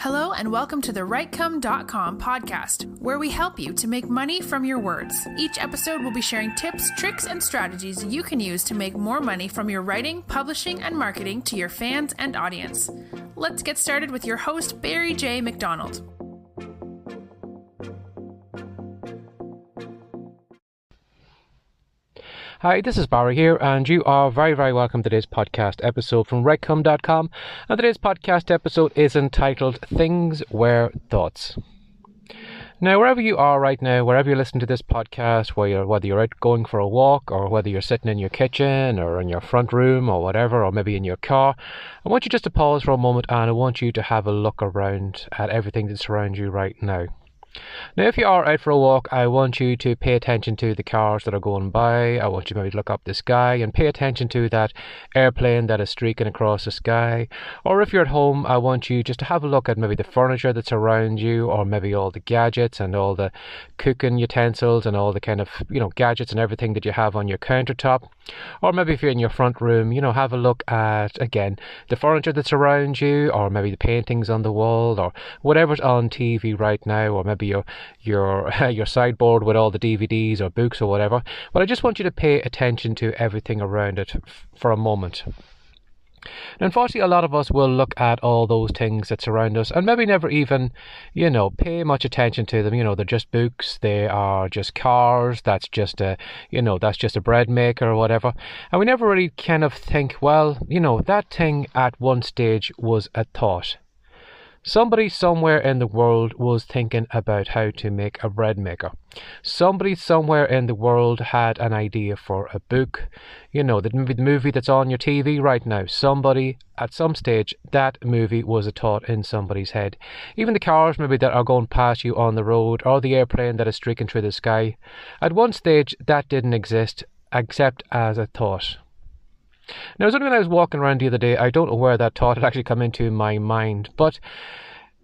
Hello and welcome to the Writecome.com podcast, where we help you to make money from your words. Each episode will be sharing tips, tricks, and strategies you can use to make more money from your writing, publishing, and marketing to your fans and audience. Let's get started with your host, Barry J. McDonald. Hi, this is Barry here, and you are very, very welcome to today's podcast episode from Writecome.com. And today's podcast episode is entitled Things Were Thoughts. Now, wherever you are right now, wherever you listen to this podcast, whether you're out going for a walk, or whether you're sitting in your kitchen, or in your front room, or whatever, or maybe in your car, I want you just to pause for a moment, and I want you to have a look around at everything that surrounds you right now. Now, if you are out for a walk, I want you to pay attention to the cars that are going by. I want you to maybe look up the sky and pay attention to that airplane that is streaking across the sky. Or if you're at home, I want you just to have a look at maybe the furniture that's around you, or maybe all the gadgets and all the cooking utensils and all the kind of, gadgets and everything that you have on your countertop. Or maybe if you're in your front room, have a look at, again, the furniture that's around you, or maybe the paintings on the wall, or whatever's on TV right now, or maybe your sideboard with all the DVDs or books or whatever. But I just want you to pay attention to everything around it for a moment. Now, unfortunately, a lot of us will look at all those things that surround us and maybe never even, pay much attention to them. They're just books, they are just cars, that's just a bread maker or whatever. And we never really kind of think, well, that thing at one stage was a thought. Somebody somewhere in the world was thinking about how to make a bread maker. Somebody somewhere in the world had an idea for a book. The movie that's on your TV right now. Somebody, at some stage, that movie was a thought in somebody's head. Even the cars maybe that are going past you on the road, or the airplane that is streaking through the sky. At one stage, that didn't exist, except as a thought. Now, it was only when I was walking around the other day, I don't know where that thought had actually come into my mind, but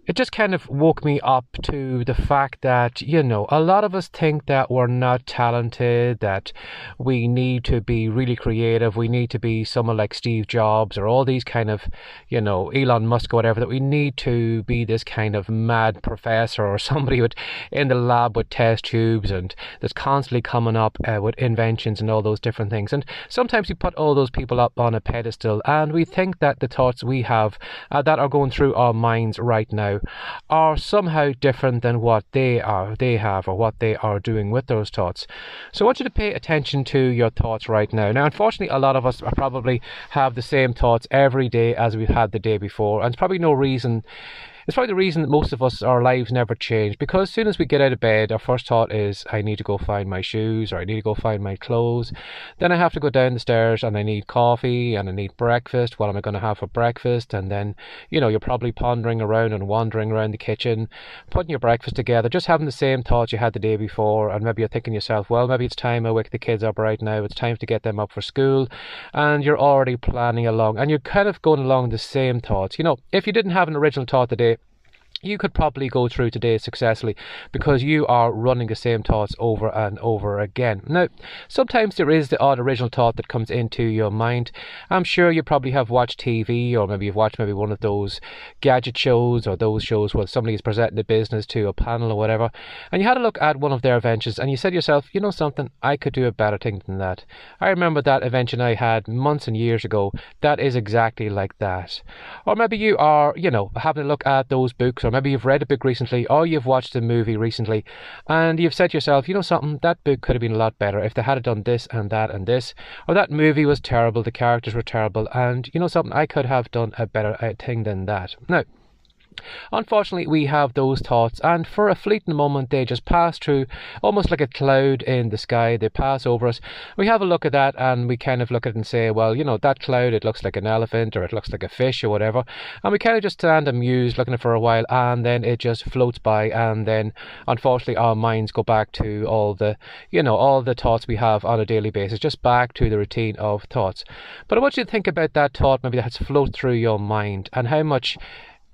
it just kind of woke me up to the fact that, a lot of us think that we're not talented, that we need to be really creative, we need to be someone like Steve Jobs or all these kind of, Elon Musk or whatever, that we need to be this kind of mad professor or somebody in the lab with test tubes and that's constantly coming up with inventions and all those different things. And sometimes we put all those people up on a pedestal and we think that the thoughts we have that are going through our minds right now are somehow different than what they have or what they are doing with those thoughts. So I want you to pay attention to your thoughts right now. Now, unfortunately, a lot of us probably have the same thoughts every day as we've had the day before, and it's probably the reason that most of us, our lives never change, because as soon as we get out of bed, our first thought is, I need to go find my shoes, or I need to go find my clothes. Then I have to go down the stairs and I need coffee and I need breakfast. What am I going to have for breakfast? And then, you're probably pondering around and wandering around the kitchen, putting your breakfast together, just having the same thoughts you had the day before. And maybe you're thinking to yourself, well, maybe it's time I wake the kids up right now. It's time to get them up for school. And you're already planning along and you're kind of going along the same thoughts. If you didn't have an original thought today, you could probably go through today successfully because you are running the same thoughts over and over again. Now, sometimes there is the odd original thought that comes into your mind. I'm sure you probably have watched TV, or maybe you've watched maybe one of those gadget shows or those shows where somebody is presenting the business to a panel or whatever, and you had a look at one of their inventions and you said to yourself, something, I could do a better thing than that. I remember that invention I had months and years ago. That is exactly like that. Or maybe you are, having a look at those books, or maybe you've read a book recently, or you've watched a movie recently, and you've said to yourself, something, that book could have been a lot better if they had done this and that and this, or that movie was terrible, the characters were terrible, and something, I could have done a better thing than that. Now, unfortunately, we have those thoughts, and for a fleeting moment they just pass through, almost like a cloud in the sky. They pass over us. We have a look at that and we kind of look at it and say, well, that cloud, it looks like an elephant or it looks like a fish or whatever, and we kind of just stand amused looking at it for a while, and then it just floats by, and then unfortunately our minds go back to all the thoughts we have on a daily basis, just back to the routine of thoughts. But I want you to think about that thought maybe that's floated through your mind, and how much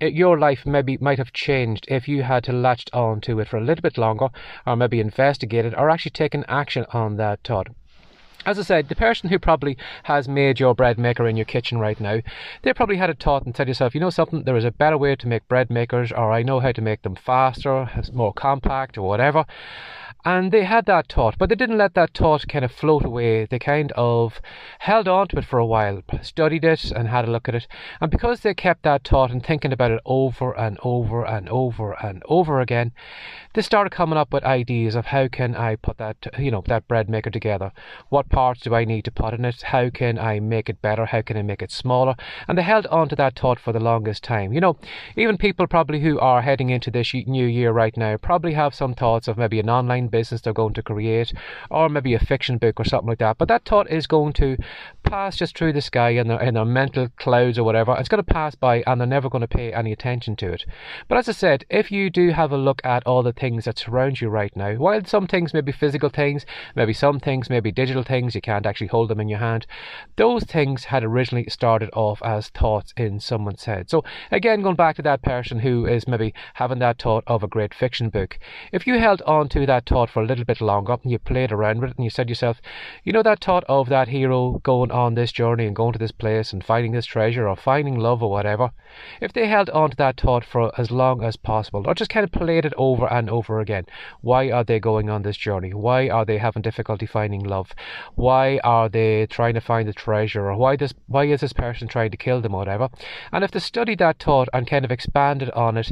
your life maybe might have changed if you had to latched on to it for a little bit longer, or maybe investigated or actually taken action on that thought. As I said, the person who probably has made your bread maker in your kitchen right now, they probably had a thought and said to yourself, you know something, there is a better way to make bread makers, or I know how to make them faster, more compact, or whatever. And they had that thought, but they didn't let that thought kind of float away. They kind of held on to it for a while, studied it and had a look at it. And because they kept that thought and thinking about it over and over and over and over again, they started coming up with ideas of how can I put that, that bread maker together? What parts do I need to put in it? How can I make it better? How can I make it smaller? And they held on to that thought for the longest time. Even people probably who are heading into this new year right now probably have some thoughts of maybe an online business they're going to create, or maybe a fiction book or something like that. But that thought is going to pass just through the sky in their mental clouds or whatever. It's going to pass by and they're never going to pay any attention to it. But as I said, if you do have a look at all the things that surround you right now, while some things may be physical things, maybe some things may be digital things, you can't actually hold them in your hand, those things had originally started off as thoughts in someone's head. So again, going back to that person who is maybe having that thought of a great fiction book, if you held on to that thought for a little bit longer and you played around with it and you said to yourself, that thought of that hero going on this journey and going to this place and finding this treasure or finding love or whatever, if they held on to that thought for as long as possible, or just kind of played it over and over again, why are they going on this journey? Why are they having difficulty finding love? Why are they trying to find the treasure? Or why is this person trying to kill them or whatever? And if they studied that thought and kind of expanded on it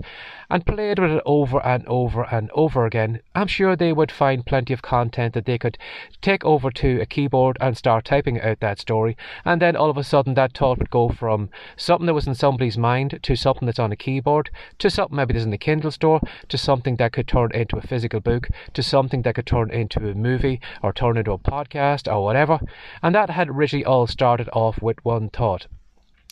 and played with it over and over and over again, I'm sure they would find plenty of content that they could take over to a keyboard and start typing out that story, and then all of a sudden that thought would go from something that was in somebody's mind to something that's on a keyboard, to something maybe that's in the Kindle store, to something that could turn into a physical book, to something that could turn into a movie or turn into a podcast or whatever. And that had originally all started off with one thought.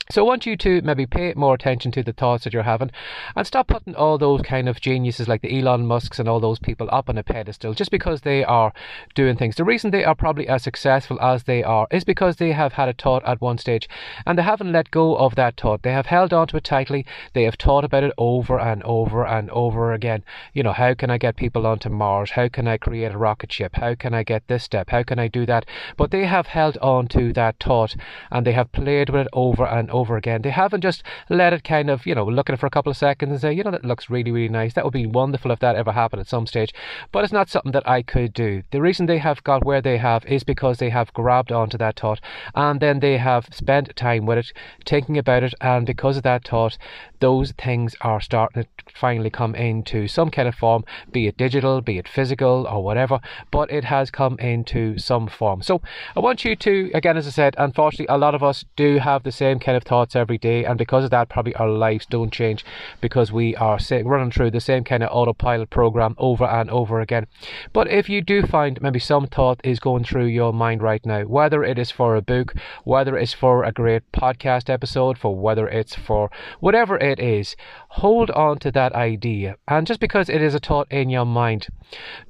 So I want you to maybe pay more attention to the thoughts that you're having and stop putting all those kind of geniuses like the Elon Musks and all those people up on a pedestal just because they are doing things. The reason they are probably as successful as they are is because they have had a thought at one stage and they haven't let go of that thought. They have held on to it tightly. They have thought about it over and over and over again. How can I get people onto Mars? How can I create a rocket ship? How can I get this step? How can I do that? But they have held on to that thought and they have played with it over and over again. They haven't just let it kind of, look at it for a couple of seconds and say, that looks really, really nice. That would be wonderful if that ever happened at some stage. But it's not something that I could do. The reason they have got where they have is because they have grabbed onto that thought and then they have spent time with it, thinking about it, and because of that thought, those things are starting to finally come into some kind of form, be it digital, be it physical or whatever, but it has come into some form. So I want you to, again, as I said, unfortunately a lot of us do have the same kind of thoughts every day, and because of that probably our lives don't change because we are running through the same kind of autopilot program over and over again. But if you do find maybe some thought is going through your mind right now, whether it is for a book, whether it's for a great podcast episode, for whether it's for whatever it is, hold on to that idea. And just because it is a thought in your mind,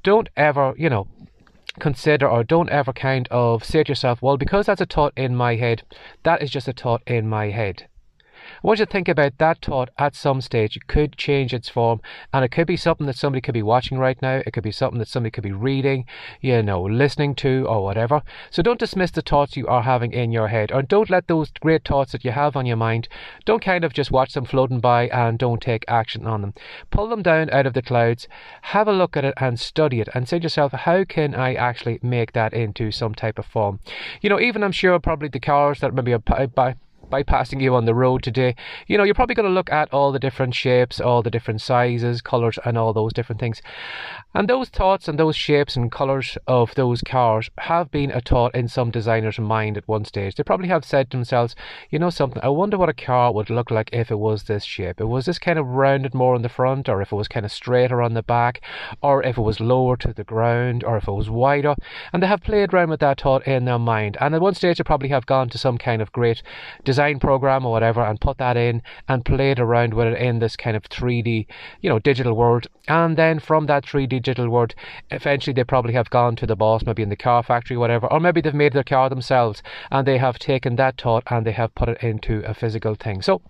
don't ever consider, or don't ever kind of say to yourself, well, because that's a thought in my head, that is just a thought in my head. I want you to think about that thought at some stage. It could change its form, and it could be something that somebody could be watching right now. It could be something that somebody could be reading, listening to, or whatever. So don't dismiss the thoughts you are having in your head, or don't let those great thoughts that you have on your mind, don't kind of just watch them floating by and don't take action on them. Pull them down out of the clouds, have a look at it and study it, and say to yourself, how can I actually make that into some type of form? Even I'm sure probably the cars that maybe are bypassing you on the road today, you're probably going to look at all the different shapes, all the different sizes, colours and all those different things. And those thoughts and those shapes and colours of those cars have been a thought in some designer's mind at one stage. They probably have said to themselves, something, I wonder what a car would look like if it was this shape. It was this kind of rounded more on the front, or if it was kind of straighter on the back, or if it was lower to the ground, or if it was wider. And they have played around with that thought in their mind. And at one stage they probably have gone to some kind of great design program or whatever and put that in and played around with it in this kind of 3D, digital world. And then from that 3D digital world, eventually they probably have gone to the boss, maybe in the car factory, whatever, or maybe they've made their car themselves and they have taken that thought and they have put it into a physical thing. So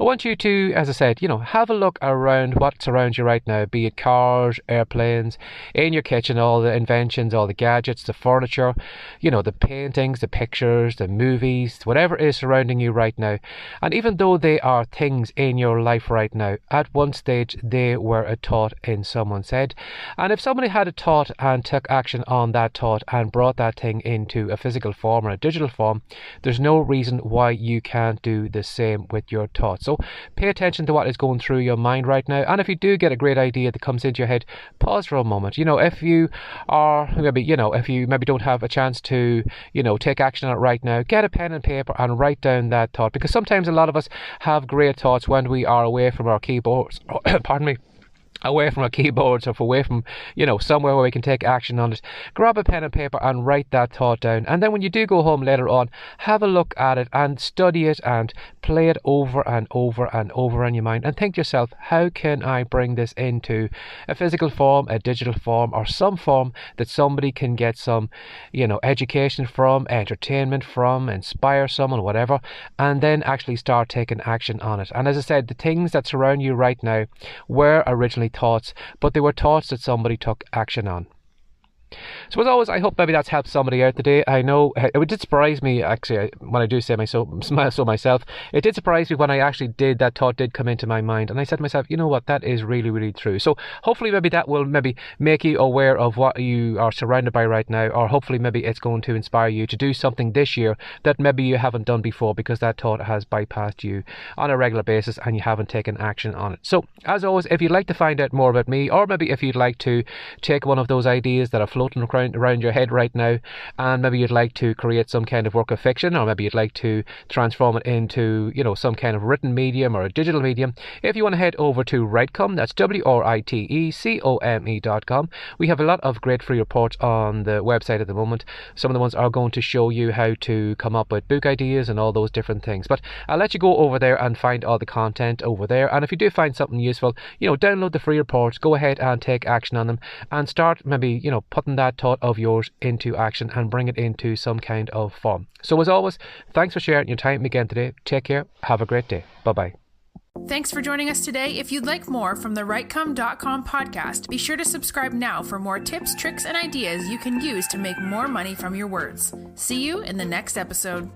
I want you to, as I said, have a look around what's around you right now, be it cars, airplanes, in your kitchen, all the inventions, all the gadgets, the furniture, the paintings, the pictures, the movies, whatever is surrounding you right now. And even though they are things in your life right now, at one stage they were a thought in someone's head. And if somebody had a thought and took action on that thought and brought that thing into a physical form or a digital form, there's no reason why you can't do the same with your thoughts. So pay attention to what is going through your mind right now, and if you do get a great idea that comes into your head, pause for a moment. If you are if you maybe don't have a chance to take action on it right now, get a pen and paper and write down that thought, because sometimes a lot of us have great thoughts when we are away from our keyboards pardon me, away from our keyboards, or away from, somewhere where we can take action on it. Grab a pen and paper and write that thought down. And then when you do go home later on, have a look at it and study it and play it over and over and over in your mind, and think to yourself, how can I bring this into a physical form, a digital form, or some form that somebody can get some, education from, entertainment from, inspire someone, whatever, and then actually start taking action on it. And as I said, the things that surround you right now were originally thoughts, but they were thoughts that somebody took action on. So as always, I hope maybe that's helped somebody out today. I know it did surprise me, actually, when I do say so myself. It did surprise me when I actually did, that thought did come into my mind, and I said to myself, you know what, that is really, really true. So hopefully maybe that will maybe make you aware of what you are surrounded by right now, or hopefully maybe it's going to inspire you to do something this year that maybe you haven't done before, because that thought has bypassed you on a regular basis and you haven't taken action on it. So as always, if you'd like to find out more about me, or maybe if you'd like to take one of those ideas that are floating around your head right now, and maybe you'd like to create some kind of work of fiction, or maybe you'd like to transform it into some kind of written medium or a digital medium, if you want to head over to Writecome, that's WRITECOME.com. We have a lot of great free reports on the website at the moment. Some of the ones are going to show you how to come up with book ideas and all those different things, but I'll let you go over there and find all the content over there. And if you do find something useful, download the free reports, go ahead and take action on them, and start maybe putting that thought of yours into action and bring it into some kind of form. So as always, thanks for sharing your time again today. Take care. Have a great day. Bye-bye. Thanks for joining us today. If you'd like more from the Writecome.com podcast, be sure to subscribe now for more tips, tricks, and ideas you can use to make more money from your words. See you in the next episode.